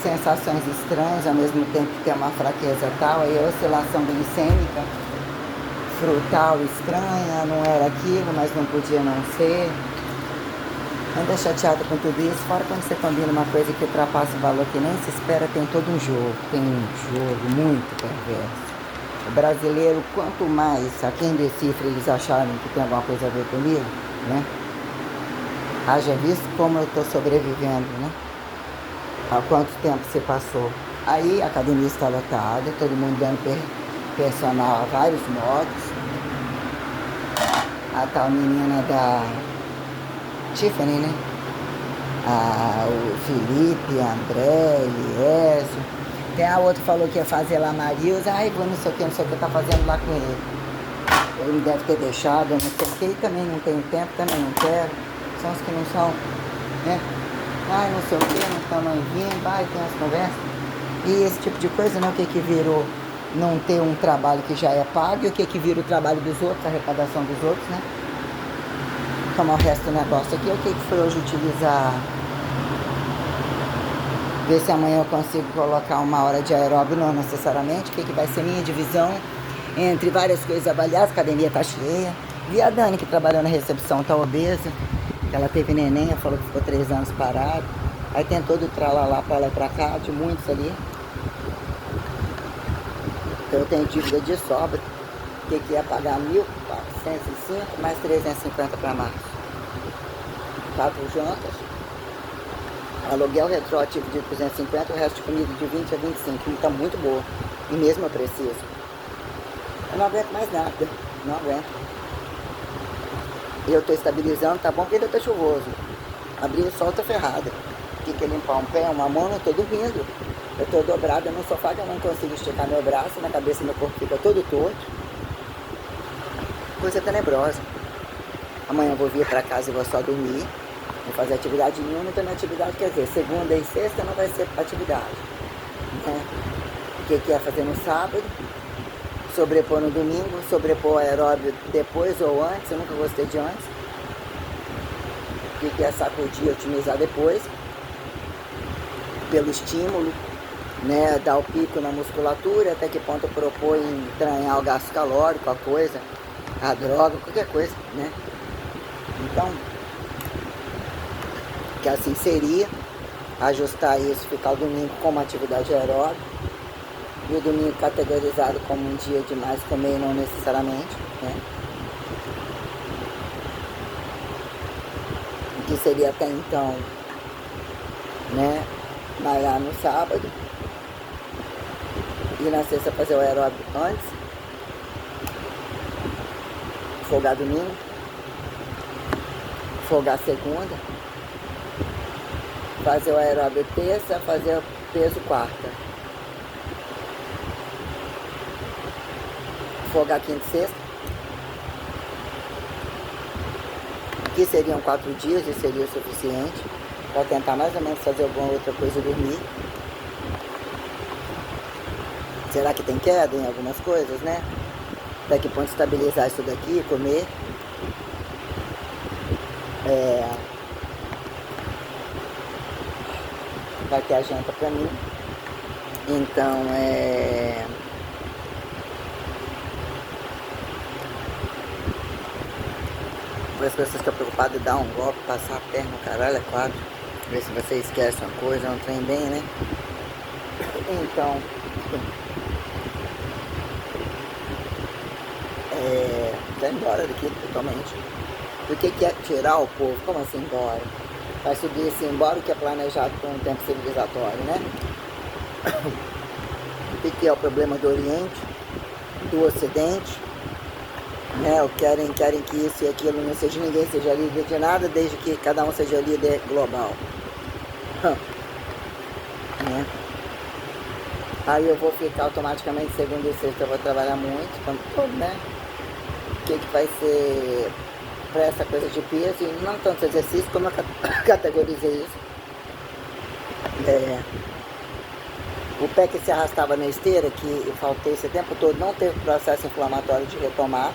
sensações estranhas, ao mesmo tempo que tem uma fraqueza tal, aí a oscilação glicêmica, frutal estranha, não era aquilo, mas não podia não ser. Anda chateada com tudo isso, fora quando você combina uma coisa que ultrapassa o valor que nem se espera, tem todo um jogo, tem um jogo muito perverso. O brasileiro, quanto mais a quem decifra eles acharem que tem alguma coisa a ver comigo, né? Haja visto como eu estou sobrevivendo, né? Há quanto tempo se passou. Aí a academia está lotada, todo mundo dando personal a vários modos. A tal menina da Tiffany, né? O Felipe, a André, Eliésio. Tem a outra que falou que ia fazer lá Marius. Ai, vou não sei o que, tá fazendo lá com ele. Ele deve ter deixado, não sei o que. E também não tenho tempo, também não quero. São os que não são, né? Ai, não sei o que, não estão vindo, vai, tem as conversas. E esse tipo de coisa, né? O que que virou não ter um trabalho que já é pago e o que que vira o trabalho dos outros, a arrecadação dos outros, né? Como o resto do negócio aqui, o que que foi hoje utilizar? Ver se amanhã eu consigo colocar uma hora de aeróbio, não necessariamente. O que que vai ser minha divisão entre várias coisas avaliadas. A academia tá cheia. Vi a Dani que trabalhou na recepção, tá obesa. Ela teve neném, ela falou que ficou 3 anos parado. Aí tem todo o tralalá pra lá e pra cá, de muitos ali. Então eu tenho dívida de sobra. O que que ia pagar 1.405 mais 350 para março. 4 jantas. Aluguel retroativo de 250, o resto de comida de 20 a 25. Então muito boa. E mesmo eu preciso. Eu não aguento mais nada. Não aguento. Eu tô estabilizando, tá bom porque ainda tá chuvoso. Abrir o sol tá ferrado. Tem que limpar um pé, uma mão, eu tô dormindo. Eu tô dobrada no sofá que eu não consigo esticar meu braço, minha cabeça e meu corpo fica todo torto. Coisa tenebrosa. Amanhã eu vou vir pra casa e vou só dormir. Vou fazer atividade nenhuma, não tem atividade, quer dizer, segunda e sexta não vai ser atividade. Né? O que que é fazer no sábado? Sobrepor no domingo, sobrepor o aeróbio depois ou antes, eu nunca gostei de antes. O que é sacudir e otimizar depois, pelo estímulo, né? Dar o pico na musculatura, até que ponto eu propõe entranhar o gasto calórico, a coisa, a droga, qualquer coisa, né? Então, que assim seria, ajustar isso, ficar o domingo como atividade aeróbica, e o domingo categorizado como um dia de mais comer, não necessariamente, né? O que seria até então, né? Malhar no sábado, e na sexta fazer o aeróbico antes, folgar domingo, folgar segunda, fazer o aeróbio terça, fazer o peso quarta. Folgar quinta e sexta, que seriam 4 dias e seria o suficiente para tentar mais ou menos fazer alguma outra coisa e dormir. Será que tem queda em algumas coisas, né? Até que ponto estabilizar isso daqui, comer. Vai ter a janta para mim. Então, as pessoas estão preocupadas em dar um golpe, passar a perna, caralho, é 4. Ver se você esquece uma coisa, é um trem bem, né? Então, vai embora daqui totalmente. Por que é tirar o povo? Como assim embora? Vai subir assim embora o que é planejado por um tempo civilizatório, né? O que é o problema do Oriente, do Ocidente? Né? Querem que isso e aquilo não seja, ninguém seja líder de nada, desde que cada um seja líder global. Né? Aí eu vou ficar automaticamente segunda e sexta, eu vou trabalhar muito, o tempo todo, né? O que vai ser para essa coisa de peso, e não tanto exercício, como eu categorizei isso. O pé que se arrastava na esteira, que eu faltei esse tempo todo, não teve processo inflamatório de retomar,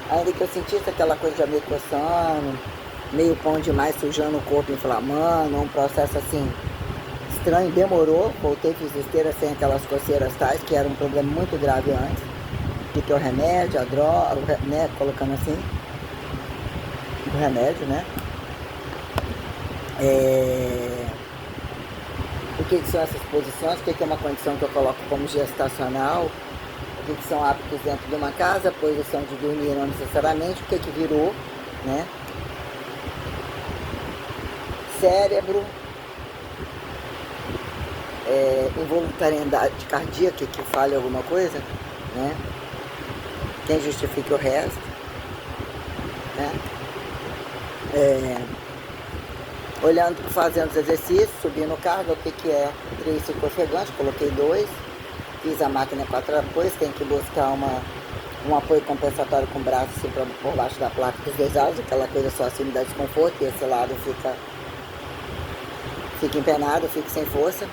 ainda que eu sentisse aquela coisa já meio coçando, meio pão demais, sujando o corpo, inflamando, um processo assim, estranho, demorou, voltei, fiz esteira sem aquelas coceiras tais, que era um problema muito grave antes. Fiquei o remédio, a droga, né, colocando assim, o remédio, né. O que são essas posições, o que é uma condição que eu coloco como gestacional, o que são hábitos dentro de uma casa, posição de dormir não necessariamente, o que virou, né? Cérebro, involuntariedade cardíaca, que falha alguma coisa, né? Quem justifica o resto, né? Olhando, fazendo os exercícios, subindo carga, o que é 3 ofegante, coloquei 2, fiz a máquina 4 apoios, tem que buscar um apoio compensatório com o braço assim, por baixo da placa dos 2 lados, aquela coisa só assim me dá desconforto, e esse lado fica empenado, fica sem força,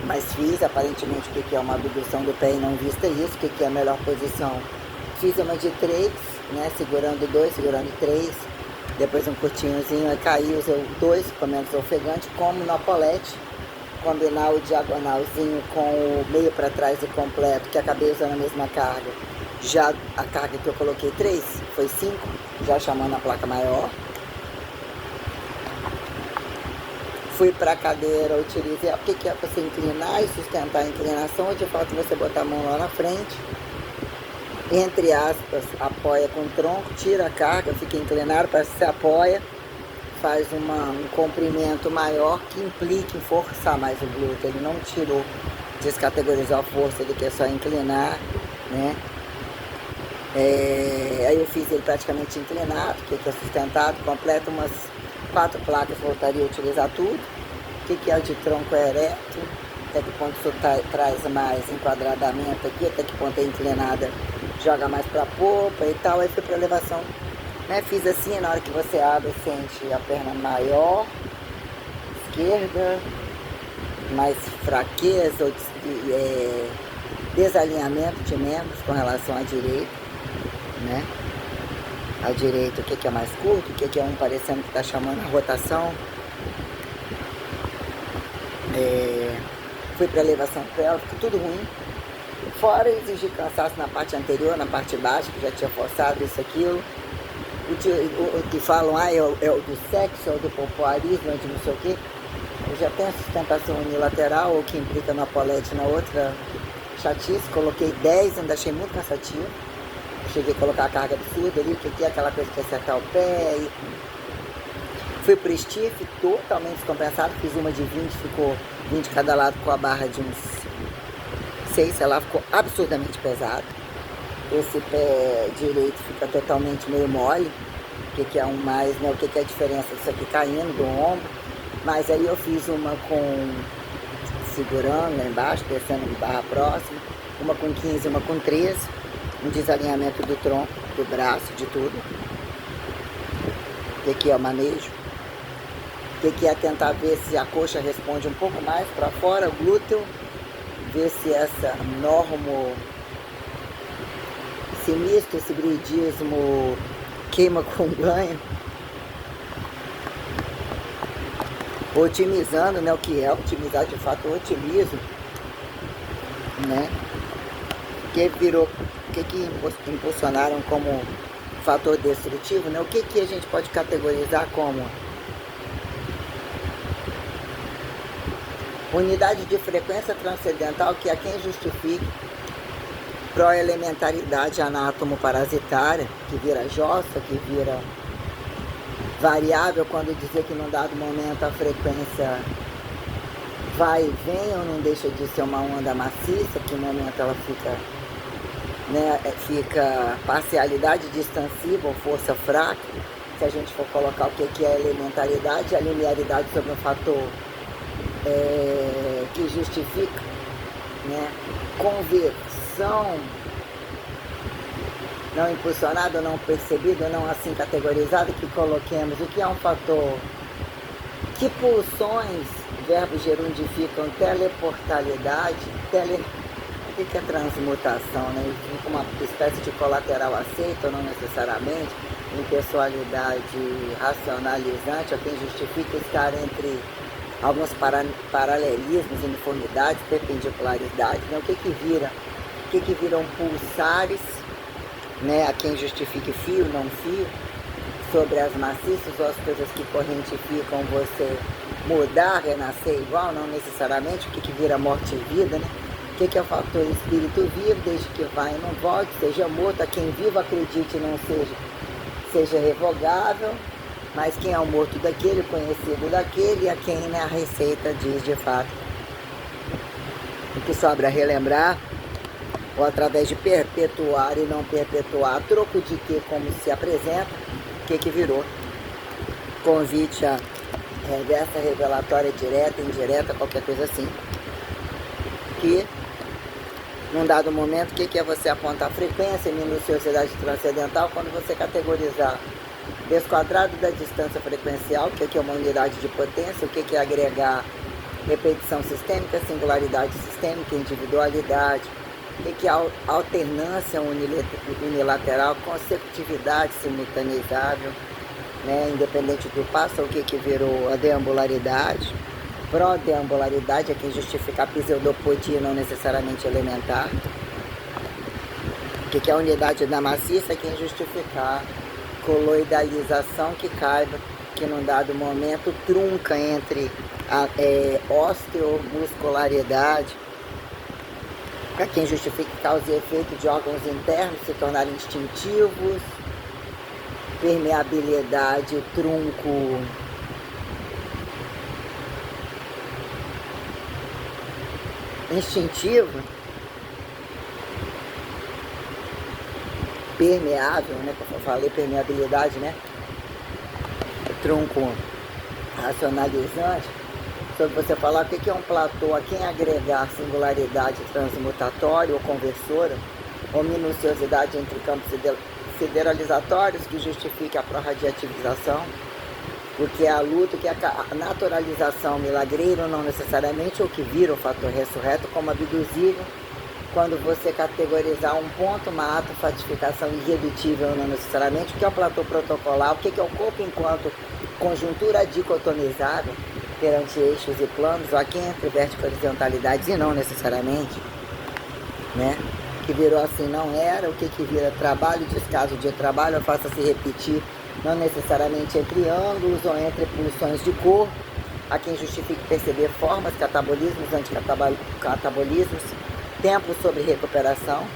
mas fiz aparentemente o que é uma abdução do pé e não vista isso, o que é a melhor posição. Fiz uma de 3, né, segurando 2, segurando 3, depois um curtinhozinho, aí caiu os 2, com menos ofegante, como no apolete, combinar o diagonalzinho com o meio para trás e completo, que acabei usando a mesma carga. Já a carga que eu coloquei 3, foi 5, já chamando a placa maior. Fui para a cadeira, utilizei o que é você inclinar e sustentar a inclinação, ou de fato você botar a mão lá na frente, entre aspas, apoia com o tronco, tira a carga, fica inclinado, parece que você apoia, faz um comprimento maior que implica em forçar mais o glúteo. Ele não tirou, descategorizou a força, ele quer só inclinar, né? Aí eu fiz ele praticamente inclinado, que é sustentado, completo umas 4 placas, voltaria a utilizar tudo. O que é o de tronco ereto, até que ponto isso traz mais enquadradamento aqui, até que ponto é inclinada, joga mais para a polpa e tal. Aí fui para elevação, né? Fiz assim, na hora que você abre, sente a perna maior, esquerda, mais fraqueza ou desalinhamento de membros com relação à direita, né? A direita, o que é mais curto, o que é um parecendo que está chamando a rotação. Fui para elevação pélvica, tudo ruim. Fora exigir cansaço na parte anterior, na parte baixa, que já tinha forçado isso, aquilo. O que falam, é o do sexo, é o do popularismo, de não sei o quê. Eu já tenho sustentação unilateral, o que implica no apolete na outra chatice. Coloquei 10, ainda achei muito cansativo. Cheguei a colocar a carga absurda ali, o que é aquela coisa de acertar o pé. Fui pro stiff, totalmente descompensado. Fiz uma de 20, ficou 20 de cada lado com a barra de uns 6, sei lá, ficou absurdamente pesado. Esse pé direito fica totalmente meio mole. O que é um mais, né? O que é a diferença disso aqui caindo do ombro. Mas aí eu fiz uma com segurando lá embaixo, descendo de barra próxima, uma com 15, uma com 13, um desalinhamento do tronco, do braço, de tudo. O que é o manejo? O que é tentar ver se a coxa responde um pouco mais para fora, o glúteo, ver se essa esse misto, esse gridismo queima com ganho, otimizando, né, o que é otimizar de fato o otimismo, né, que virou, o que impulsionaram como fator destrutivo, né, o que a gente pode categorizar como unidade de frequência transcendental, que é quem justifica proelementaridade anátomo-parasitária, que vira jossa, que vira variável, quando dizer que num dado momento a frequência vai e vem, ou não deixa de ser uma onda maciça, que no momento ela fica, né, fica parcialidade distansiva ou força fraca. Se a gente for colocar o que é a elementaridade, a linearidade sobre um fator que justifica, né, conversão não impulsionada, não percebida, não assim categorizada, que coloquemos o que é um fator, que pulsões, verbos gerundificam teleportalidade, o que é transmutação, né? Fica uma espécie de colateral aceito, ou não necessariamente, impessoalidade racionalizante, a quem justifica estar entre alguns paralelismos, uniformidades, perpendicularidades, né? O que viram pulsares, né? A quem justifique fio, não fio, sobre as maciças ou as coisas que correntificam você mudar, renascer igual, não necessariamente, o que vira morte e vida, né? O que é o fator espírito vivo, desde que vai e não volte, seja morto, a quem vivo acredite não seja revogável, mas quem é o morto daquele, o conhecido daquele, a quem, né, a receita diz de fato. O que sobra relembrar, ou através de perpetuar e não perpetuar, troco de que, como se apresenta, o que virou? Convite a reversa, revelatória, direta, indireta, qualquer coisa assim. Que, num dado momento, o que é você apontar frequência e minuciosidade transcendental quando você categorizar desquadrado da distância frequencial, o que é uma unidade de potência, o que é agregar repetição sistêmica, singularidade sistêmica, individualidade, o que é alternância unilateral, consecutividade simultaneizável, né, independente do passo, o que virou a deambularidade. Prodeambularidade é quem justifica a pseudopodia não necessariamente elementar. O que é a unidade da maciça é quem justificar coloidalização que caiba, que num dado momento trunca entre a osteomuscularidade, para quem justifica causa e efeito de órgãos internos se tornarem instintivos, permeabilidade, trunco instintivo, permeável, né? Como eu falei, permeabilidade, né? Trunco racionalizante. Sobre você falar o que é um platô, a quem agregar singularidade transmutatória ou conversora, ou minuciosidade entre campos sideralizatórios que justifique a pró-radiativização, o que é a luta, o que é a naturalização milagreira, não necessariamente, ou que vira o fator ressurreto como abduzível, quando você categorizar um ponto, uma ato-fatificação irredutível, não necessariamente, o que é o platô protocolar, o que é o corpo enquanto conjuntura dicotomizável perante eixos e planos, aqui entre vértice e horizontalidades, e não necessariamente, né? Que virou assim, não era, o que vira trabalho, descaso de trabalho, faça-se repetir, não necessariamente entre ângulos ou entre pulsões de cor, a quem justifique perceber formas, catabolismos, anticatabolismos, tempo sobre recuperação,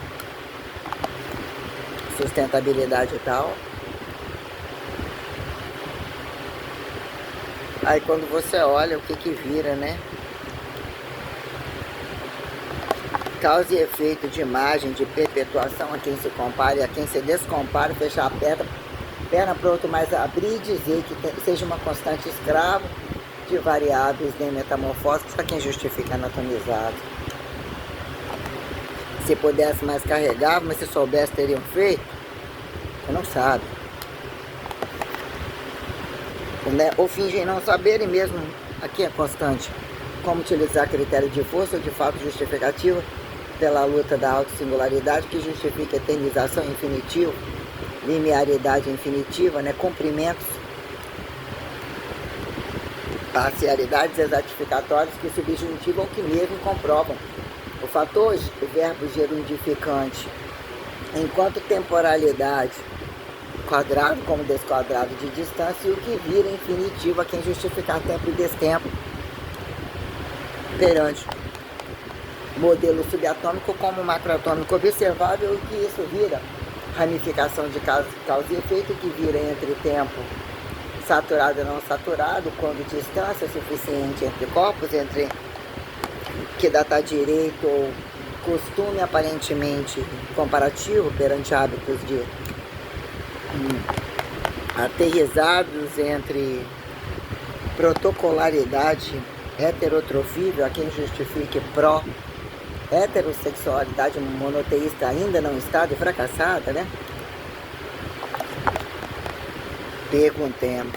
sustentabilidade e tal. Aí quando você olha o que vira, né? Causa e efeito de imagem, de perpetuação a quem se compara e a quem se descompara, fechar a perna para o outro, mas abrir e dizer que seja uma constante escravo de variáveis nem metamorfósicas a quem justifica anatomizado. Se pudesse mais carregar, mas se soubesse teriam feito, você não sabe. Né? Ou fingem não saber e mesmo aqui é constante. Como utilizar critério de força ou de fato justificativo pela luta da autossingularidade que justifica eternização infinitiva, linearidade infinitiva, né? Cumprimentos, parcialidades exatificatórias que subjuntivam que mesmo comprovam o fator, o verbo gerundificante, enquanto temporalidade, quadrado como desquadrado de distância, e o que vira infinitivo a quem justificar tempo e destempo perante modelo subatômico como macroatômico observável, e que isso vira ramificação de causa e efeito, que vira entre tempo saturado e não saturado, quando distância suficiente entre corpos, entre que data direito ou costume aparentemente comparativo perante hábitos de aterrizados entre protocolaridade heterotrofível, a quem justifique heterossexualidade monoteísta ainda não estada e fracassada, né? Perguntemos.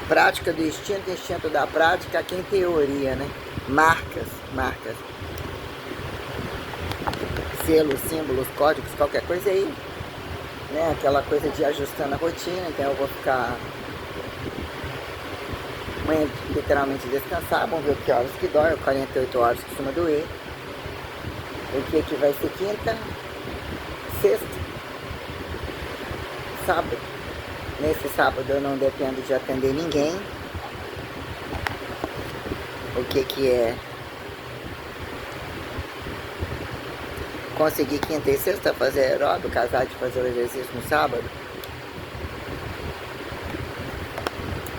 Prática do instinto, instinto da prática, quem teoria, né? Marcas. Selos, símbolos, códigos, qualquer coisa aí, né? Aquela coisa de ajustando a rotina, então eu vou ficar Amanhã literalmente descansar, vamos ver que horas que dói, 48 horas costuma doer. O que vai ser quinta, sexta, sábado. Nesse sábado eu não dependo de atender ninguém. O que é conseguir quinta e sexta fazer aeróbico, casar de fazer o exercício no sábado?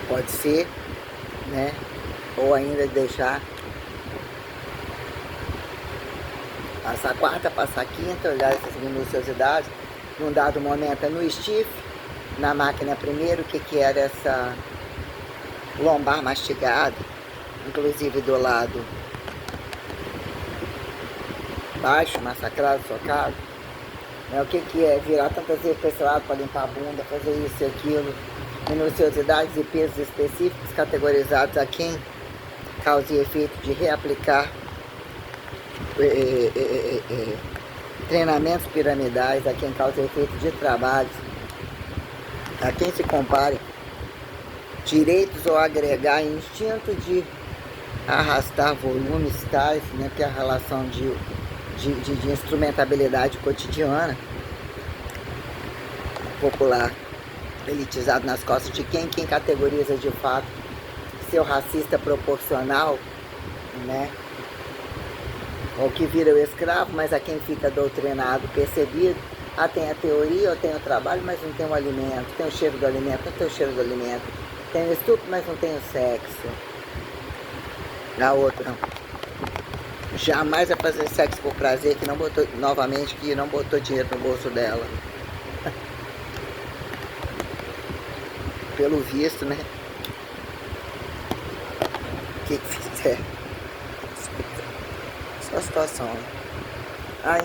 Pode ser, né? Ou ainda deixar passar quarta, passar quinta, olhar essas minuciosidades. Num dado momento é no stiff, na máquina primeiro, o que era essa lombar mastigada, inclusive do lado baixo, massacrado, socado. Né? O que é virar tantas vezes para esse lado para limpar a bunda, fazer isso e aquilo. Minuciosidades e pesos específicos categorizados a quem causa e efeito de reaplicar treinamentos piramidais, a quem causa efeito de trabalhos, a quem se compare direitos ou agregar instinto de arrastar volumes tais, né, que é a relação de instrumentabilidade cotidiana, popular, elitizado nas costas de quem categoriza de fato seu racista proporcional, né? Ou que vira o escravo, mas a quem fica doutrinado, percebido, tem a teoria, ou tem o trabalho, mas não tem o alimento, tem o cheiro do alimento, não tem o cheiro do alimento, tem o estupro, mas não tem o sexo. A outra jamais vai fazer sexo por prazer, que não botou, novamente, que não botou dinheiro no bolso dela. Pelo visto, né? O que fizer? Só situação.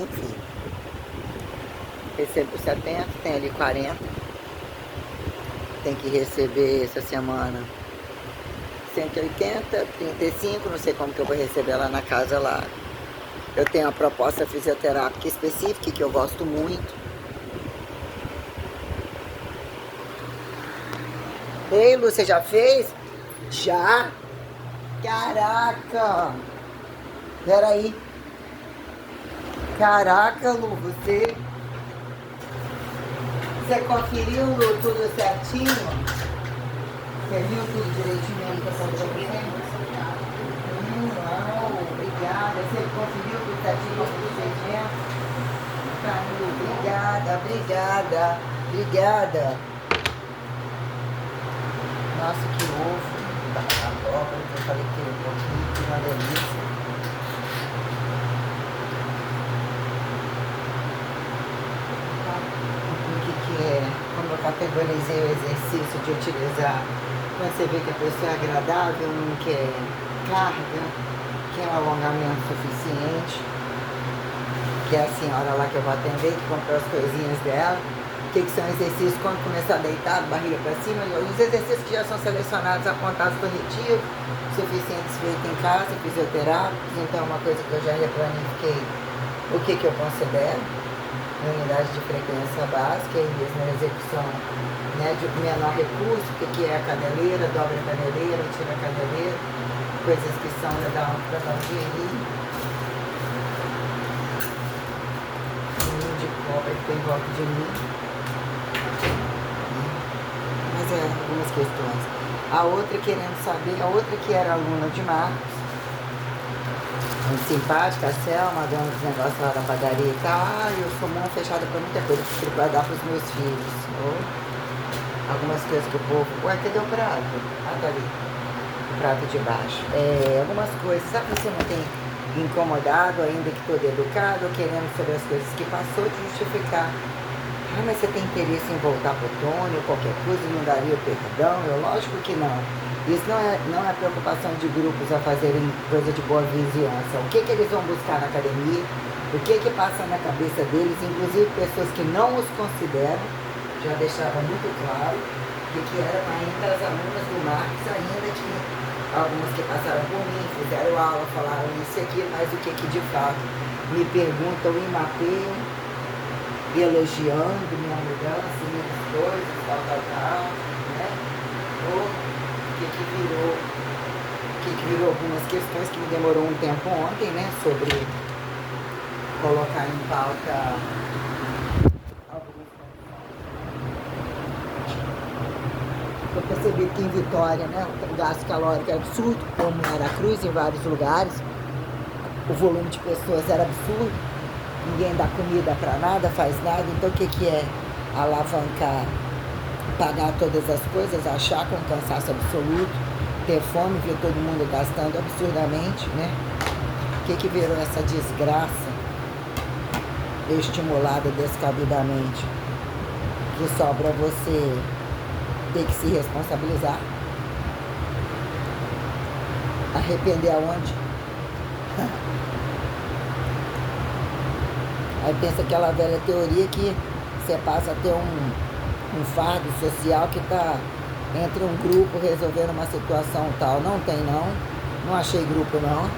Enfim. Recebo 70, tem ali 40. Tem que receber essa semana 180, 35, não sei como que eu vou receber lá na casa lá. Eu tenho uma proposta fisioterápica específica que eu gosto muito. Ei, Lu, você já fez? Já? Caraca! Peraí. Caraca, Lu, você conferiu, Lu, tudo certinho? Você viu tudo direitinho que eu falei? Não, obrigada. Você conferiu tudo certinho com vocês mesmo? Tá, Lu, obrigada. Nossa, que ovo. A abóbora, que eu falei que eu pouquinho, que uma delícia. O que é? Como eu categorizei o exercício de utilizar, quando você vê que a pessoa é agradável, não quer carga, quer um alongamento suficiente, que é a senhora lá que eu vou atender, que comprou as coisinhas dela. Que são exercícios quando começar deitado, barriga para cima, e os exercícios que já são selecionados, apontados do retiro, suficientes feitos em casa, fisioterápicos. Então é uma coisa que eu já replanifiquei o que eu considero unidade de frequência básica, e mesmo na execução, né, de menor recurso, o que é a caneleira, dobra a caneleira, tira a caneleira, coisas que são para dar um dinheirinho. De cobra que tem em volta de mim. Mas algumas questões. A outra querendo saber, a outra que era aluna de Marcos, muito simpática, a Selma, dona dos negócios lá da padaria e tal. Eu sou mão fechada para muita coisa, prefiro guardar para os meus filhos. Ou algumas coisas que o povo. Ué, cadê o prato? Tá ali. O prato de baixo. Algumas coisas, sabe que você não tem incomodado, ainda que todo educado, querendo saber as coisas que passou, de justificar. Mas você tem interesse em voltar para o Tônio, qualquer coisa, não daria perdão? Lógico que não. Isso não é preocupação de grupos a fazerem coisa de boa vizinhança. O que eles vão buscar na academia? O que passa na cabeça deles? Inclusive pessoas que não os consideram, já deixava muito claro, que eram ainda as alunas do Marcos, ainda tinha algumas que passaram por mim, fizeram aula, falaram isso e aquilo, mas o que de fato me perguntam e mapeiam, elogiando minha mudança, minhas coisas, tal, né? Ou que virou algumas questões que me demorou um tempo ontem, né, sobre colocar em pauta algumas. Eu percebi que em Vitória, né, o gasto calórico é absurdo, como era Cruz em vários lugares, o volume de pessoas era absurdo, ninguém dá comida para nada, faz nada, então o que é alavancar, pagar todas as coisas, achar com cansaço absoluto, ter fome, ver todo mundo gastando absurdamente, né? O que virou essa desgraça estimulada descabidamente, que sobra você ter que se responsabilizar, arrepender aonde? Aí pensa aquela velha teoria que você passa a ter um fardo social que está entre um grupo resolvendo uma situação tal. Não tem não, não achei grupo não.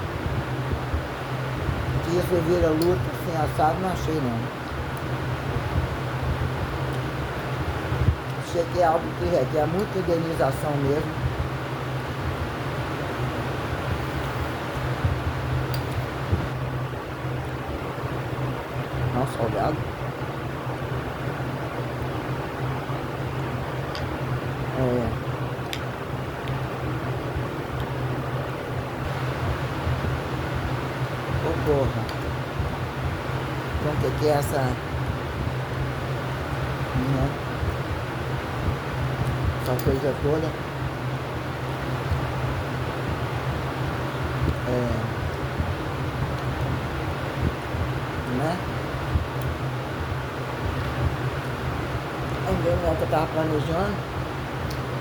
Que isso vira luta assim assado, não achei não. Achei que é algo que requer muita indenização mesmo. Não, salgado. Porra. Então que é essa, né? Essa coisa toda né? Não é o que eu tava planejando,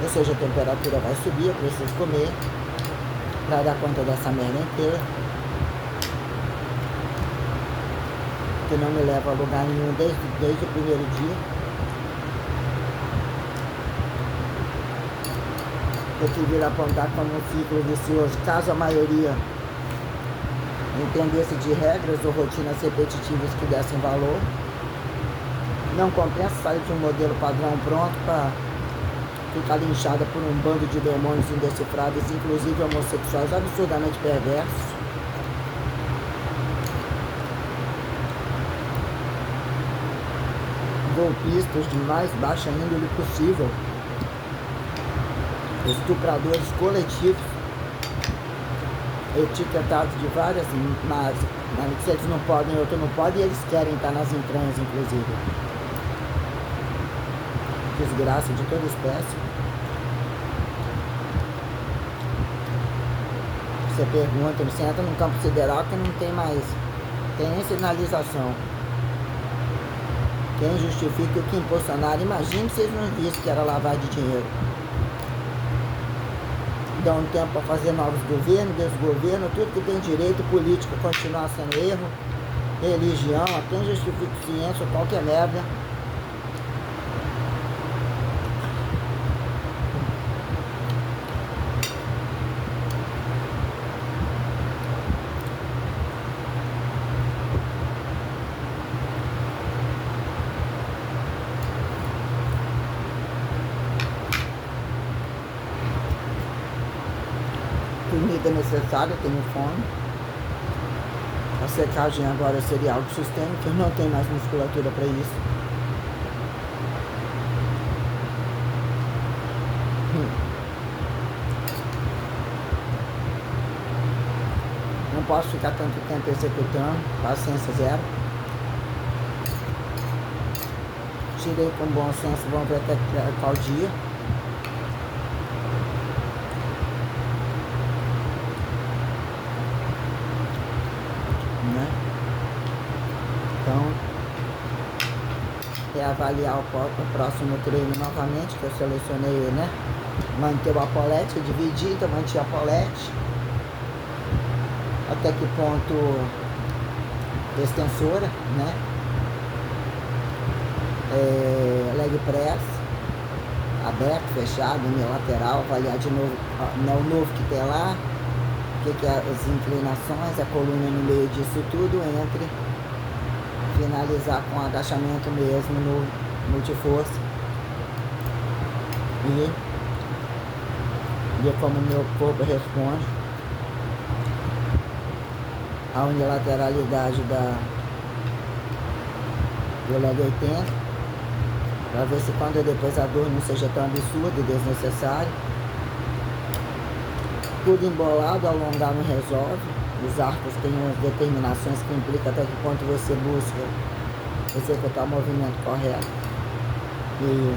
ou seja, a temperatura vai subir, eu preciso comer pra dar conta dessa merda inteira, que não me leva a lugar nenhum desde o primeiro dia. Eu que vir apontar como um ciclo vicioso, caso a maioria entendesse de regras ou rotinas repetitivas que dessem valor. Não compensa sair de um modelo padrão pronto para ficar linchada por um bando de demônios indecifráveis, inclusive homossexuais absurdamente perversos. Golpistas de mais baixa índole possível, estupradores coletivos, etiquetados de várias, mas se eles não podem, outro não pode, e eles querem estar nas entranhas, inclusive. Desgraça de toda espécie. Você pergunta, você entra num campo sideral que não tem mais, tem nem sinalização. Quem justifica o que impulsionaram? Imagine se eles não vissem que era lavar de dinheiro. Dão um tempo para fazer novos governos, desgoverno, tudo que tem direito, política continuar sendo erro, religião, até justifica ciência ou qualquer merda. Comida necessária, tenho fome. A secagem agora seria algo sistêmico, eu não tenho mais musculatura para isso. Não posso ficar tanto tempo executando, paciência zero. Tirei com bom senso, vamos ver até qual dia. Então, reavaliar o próximo treino novamente, que eu selecionei, né? Manter o apolete, eu dividi, então mantive o apolete. Até que ponto extensora, né? Leg press, aberto, fechado, unilateral, avaliar de novo o novo que tem lá, o que é as inclinações, a coluna no meio disso tudo, entre finalizar com agachamento mesmo no multiforça e ver como o meu corpo responde à unilateralidade do leg 80, para ver se quando depois a dor não seja tão absurda e desnecessária. Tudo embolado, alongar não resolve. Os arcos têm umas determinações que implicam até que ponto você busca executar o movimento correto. E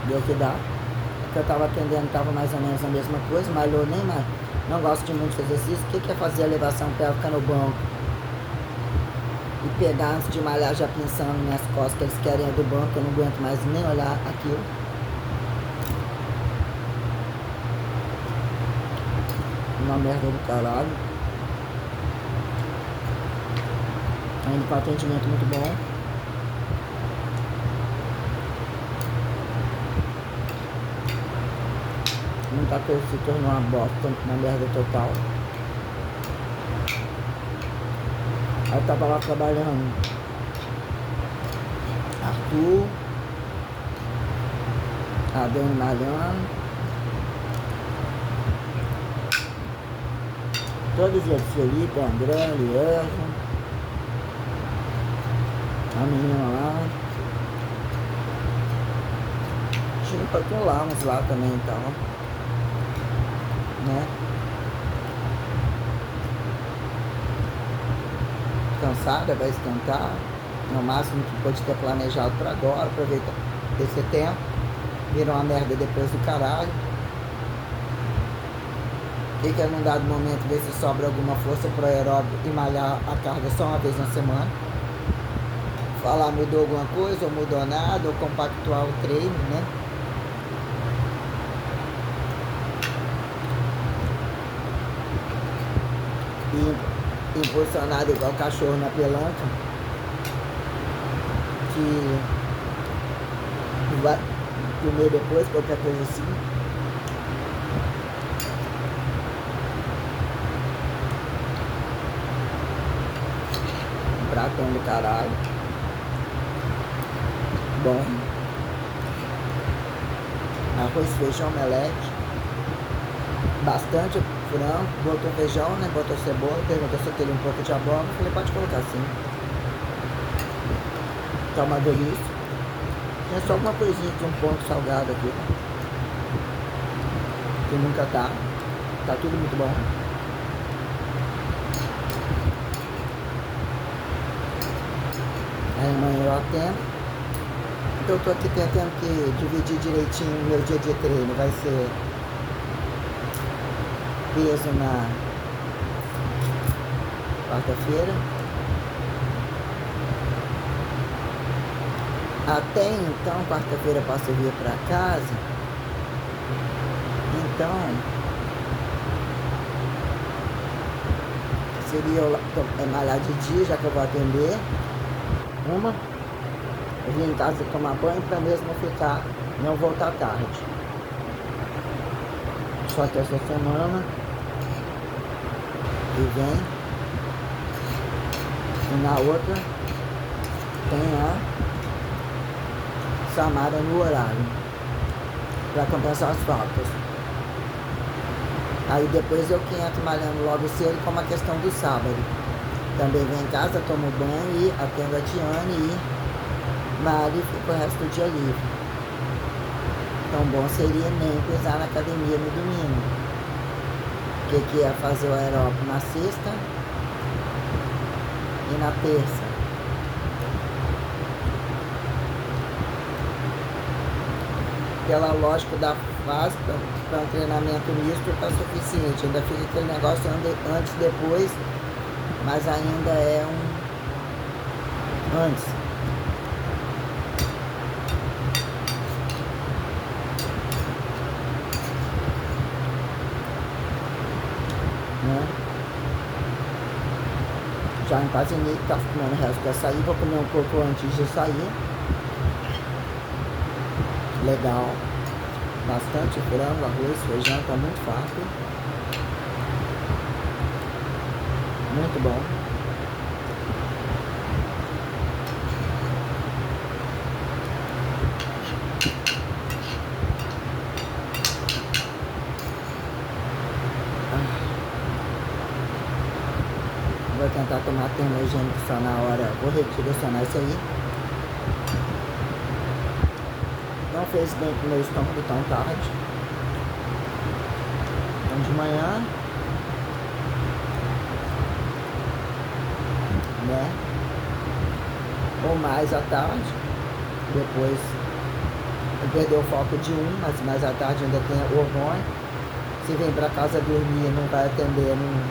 deu que dá. O que eu estava atendendo estava mais ou menos a mesma coisa, malhou nem mais. Não gosto de muito de exercício. O que é fazer a elevação pélvica no banco? E pegar antes de malhar já pensando nas costas que eles querem é do banco, eu não aguento mais nem olhar aquilo. Uma merda do caralho. Ainda com atendimento muito bom. Muita coisa se tornou uma bosta, uma merda total. Aí eu tava lá trabalhando. Arthur, a Dani malhando. Todos eles, Felipe, André, Lielson, a menina lá. Tinha pra colar uns lá também e tal, né? Cansada, vai esquentar. No máximo que pode ter planejado para agora, aproveitar esse tempo. Vira uma merda depois do caralho. E que num dado momento ver se sobra alguma força pro aeróbio e malhar a carga só uma vez na semana. Falar mudou alguma coisa, ou mudou nada, ou compactuar o treino, né? E impulsionado igual cachorro na pelanca, que vai comer depois, qualquer coisa assim. Um pratão do caralho. Bom. Arroz, feijão, omelete. Bastante frango, botou feijão, né? Botou cebola, perguntou se eu queria um pouco de abóbora. Falei, pode colocar sim. Tá uma delícia. Tem só alguma coisinha aqui, um ponto salgado aqui. Que nunca tá. Tá tudo muito bom. Aí amanhã eu atendo. Então eu tô aqui tentando que dividir direitinho o meu dia de treino. Vai ser peso na quarta-feira. Até então, quarta-feira eu posso vir para casa. Então, seria eu malhar de dia, já que eu vou atender. Eu vim em casa tomar banho para mesmo ficar, não voltar tarde. Só que essa semana que vem e na outra tem a Samara no horário para compensar as faltas. Aí depois eu que entro malhando logo cedo, como a questão do sábado. Também venho em casa, tomo banho e atendo a Tiane e Mari fica o resto do dia livre. Então bom seria nem pisar na academia no domingo. Que é fazer o aeróbico na sexta e na terça. Pela lógica da fase, para um treinamento misto está suficiente. Ainda fica aquele negócio antes, depois, mas ainda é um antes. Né? Já empazinei, tá comendo o resto do açaí, vou comer um pouco antes de sair. Legal. Bastante frango, arroz, feijão, tá muito farto. Muito bom. tomar termogênico só na hora, vou redirecionar isso aí. Não fez bem pro meu estômago tão tarde. Então de manhã, né? Ou mais à tarde. Depois eu perdi o foco de mas mais à tarde ainda tem hormônio. Se vem pra casa dormir, não vai atender, não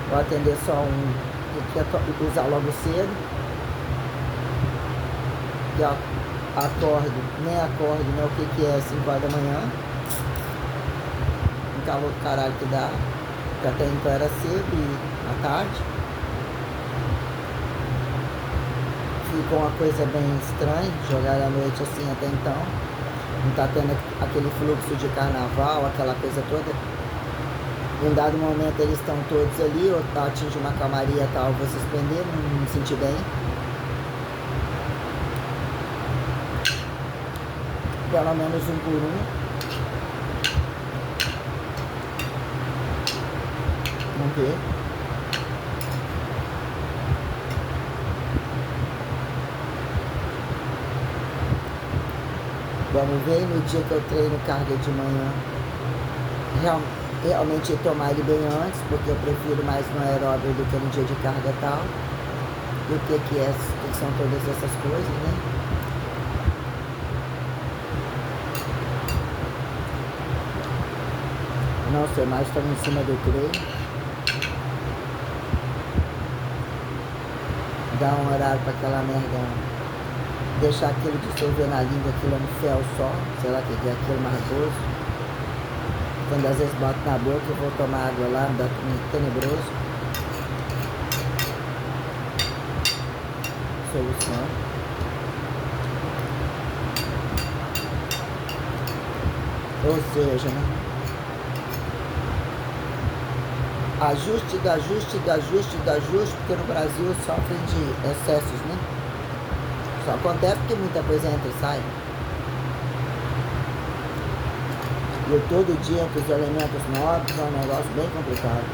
vou atender só um, tem que usar logo cedo. E acordo, nem acordo, né? O que é 5 horas da manhã. Um calor do caralho que dá. Porque até então era cedo e à tarde. Ficou uma coisa bem estranha, jogar à noite assim até então. Não tá tendo aquele fluxo de carnaval, aquela coisa toda. Em um dado momento eles estão todos ali, ou atinge uma calmaria tal, vou suspender, não me senti bem. Pelo menos um por um. Vamos ver. Vamos ver, no dia que eu treino carga de manhã, realmente tomar ele bem antes, porque eu prefiro mais no aeróbio do que no dia de carga tal. E o que são todas essas coisas, né? Não sei mais, estamos em cima do treino. Dá um horário para aquela merda. Deixar aquilo dissolver na língua, aquilo é um fel só, sei lá o que é aquilo margoso. Quando às vezes boto na boca, eu vou tomar água lá, dá tenebroso. Solução. Ou seja, né? Ajuste, porque no Brasil sofrem de excessos, né? Só acontece porque muita coisa entra e sai. E todo dia com os elementos novos é um negócio bem complicado.